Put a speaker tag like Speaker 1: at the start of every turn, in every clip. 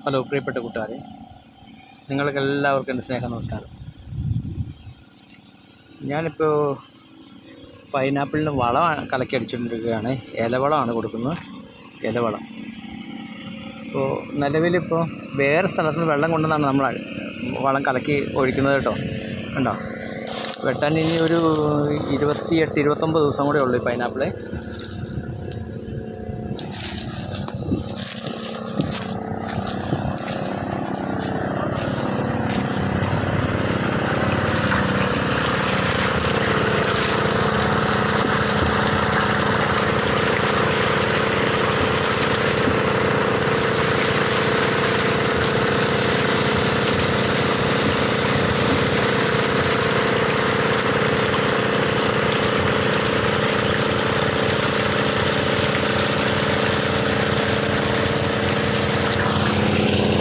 Speaker 1: Hello പ്രിയപ്പെട്ട കൂട്ടുകാരെ, നിങ്ങൾക്ക് എല്ലാവർക്കും എൻ്റെ സ്നേഹ നമസ്കാരം. ഞാനിപ്പോൾ പൈനാപ്പിളിന് വളം കലക്കി അടിച്ചുകൊണ്ടിരിക്കുകയാണ്. ഇലവളമാണ് കൊടുക്കുന്നത്, ഇലവളം. ഇപ്പോൾ നിലവിലിപ്പോൾ വേറെ സ്ഥലത്ത് നിന്ന് വെള്ളം കൊണ്ടുവന്നാണ് നമ്മൾ വളം കലക്കി ഒഴിക്കുന്നത് കേട്ടോ. കണ്ടോ, വെട്ടാൻ ഇനി ഒരു 28-29 ദിവസം കൂടെ ഉള്ളൂ ഈ പൈനാപ്പിള്.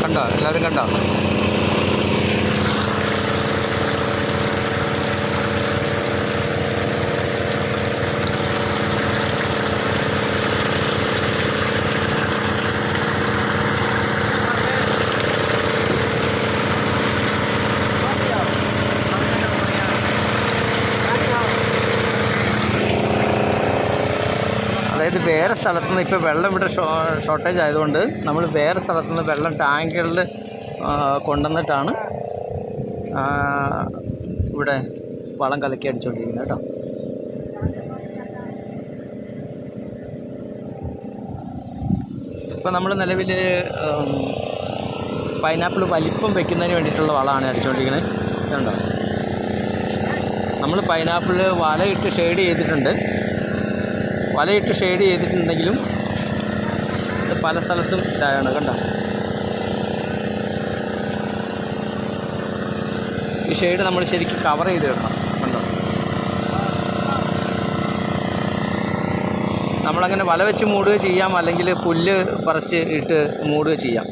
Speaker 1: കണ്ടോ, എല്ലാവരും കണ്ടോ? അതായത് വേറെ സ്ഥലത്തുനിന്ന് ഇപ്പോൾ വെള്ളം ഇവിടെ ഷോർട്ടേജ് ആയതുകൊണ്ട് നമ്മൾ വേറെ സ്ഥലത്തുനിന്ന് വെള്ളം ടാങ്കുകളിൽ കൊണ്ടുവന്നിട്ടാണ് ഇവിടെ വളം കലക്കി അടിച്ചുകൊണ്ടിരിക്കുന്നത് കേട്ടോ. ഇപ്പോൾ നമ്മൾ നിലവിൽ പൈനാപ്പിൾ വലിപ്പം വെക്കുന്നതിന് വേണ്ടിയിട്ടുള്ള വളമാണ് അടിച്ചുകൊണ്ടിരിക്കുന്നത്. ഇതുണ്ടോ, നമ്മൾ പൈനാപ്പിൾ വലയിട്ട് ഷെയ്ഡ് ചെയ്തിട്ടുണ്ടെങ്കിലും പല സ്ഥലത്തും ഇതായാണ്. കണ്ടോ, ഈ ഷെയ്ഡ് നമ്മൾ ശരിക്കും കവർ ചെയ്ത് ഇടണം. കണ്ടോ, നമ്മളങ്ങനെ വല വെച്ച് മൂടുക ചെയ്യാം, അല്ലെങ്കിൽ പുല്ല് പറിച്ച് ഇട്ട് മൂടുക ചെയ്യാം.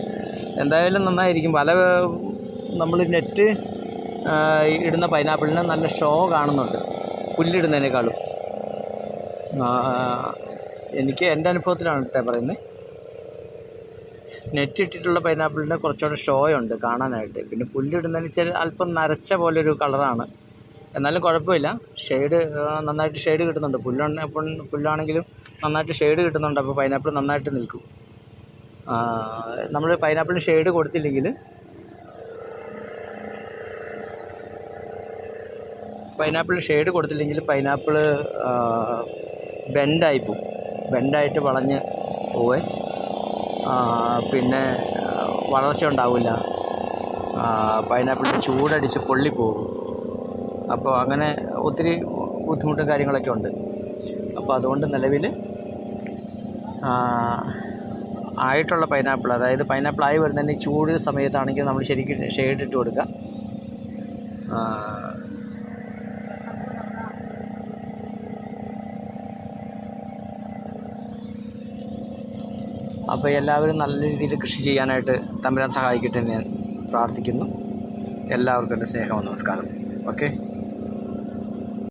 Speaker 1: എന്തായാലും നന്നായിരിക്കും. വല നമ്മൾ നെറ്റ് ഇടുന്ന പൈനാപ്പിളിന് നല്ല ഷോ കാണുന്നുണ്ട് പുല്ലിടുന്നതിനേക്കാളും. എനിക്ക് എൻ്റെ അനുഭവത്തിലാണ് കേട്ടോ പറയുന്നത്. നെറ്റ് ഇട്ടിട്ടുള്ള പൈനാപ്പിളിന് കുറച്ചുകൂടെ ഷോ ഉണ്ട് കാണാനായിട്ട്. പിന്നെ പുല്ലിടുന്നതിന് അല്പം നരച്ച പോലൊരു കളറാണ്, എന്നാലും കുഴപ്പമില്ല. ഷെയ്ഡ് നന്നായിട്ട് ഷെയ്ഡ് കിട്ടുന്നുണ്ട്. പുല്ലാണെങ്കിലും നന്നായിട്ട് ഷെയ്ഡ് കിട്ടുന്നുണ്ട്. അപ്പോൾ പൈനാപ്പിൾ നന്നായിട്ട് നിൽക്കും. നമ്മൾ പൈനാപ്പിളിന് ഷെയ്ഡ് കൊടുത്തില്ലെങ്കിൽ പൈനാപ്പിൾ ബെൻഡായിട്ട് വളഞ്ഞ് പോവേ, പിന്നെ വളർച്ച ഉണ്ടാവില്ല. പൈനാപ്പിളിൻ്റെ ചൂടടിച്ച് പൊള്ളിപ്പോകും. അപ്പോൾ അങ്ങനെ ഒത്തിരി ബുദ്ധിമുട്ടും കാര്യങ്ങളൊക്കെ ഉണ്ട്. അപ്പോൾ അതുകൊണ്ട് നിലവിൽ ആയിട്ടുള്ള പൈനാപ്പിൾ, അതായത് പൈനാപ്പിൾ ആയി വരുന്നതിന് ചൂട് സമയത്താണെങ്കിൽ നമ്മൾ ശരിക്കും ഷെയ്ഡ് ഇട്ട് കൊടുക്കുക. അപ്പോൾ എല്ലാവരും നല്ല രീതിയിൽ കൃഷി ചെയ്യാനായിട്ട് തമ്പുരാൻ സഹായിക്കട്ടെ എന്ന് ഞാൻ പ്രാർത്ഥിക്കുന്നു. എല്ലാവർക്കും എൻ്റെ സ്നേഹവും നമസ്കാരം. ഓക്കെ.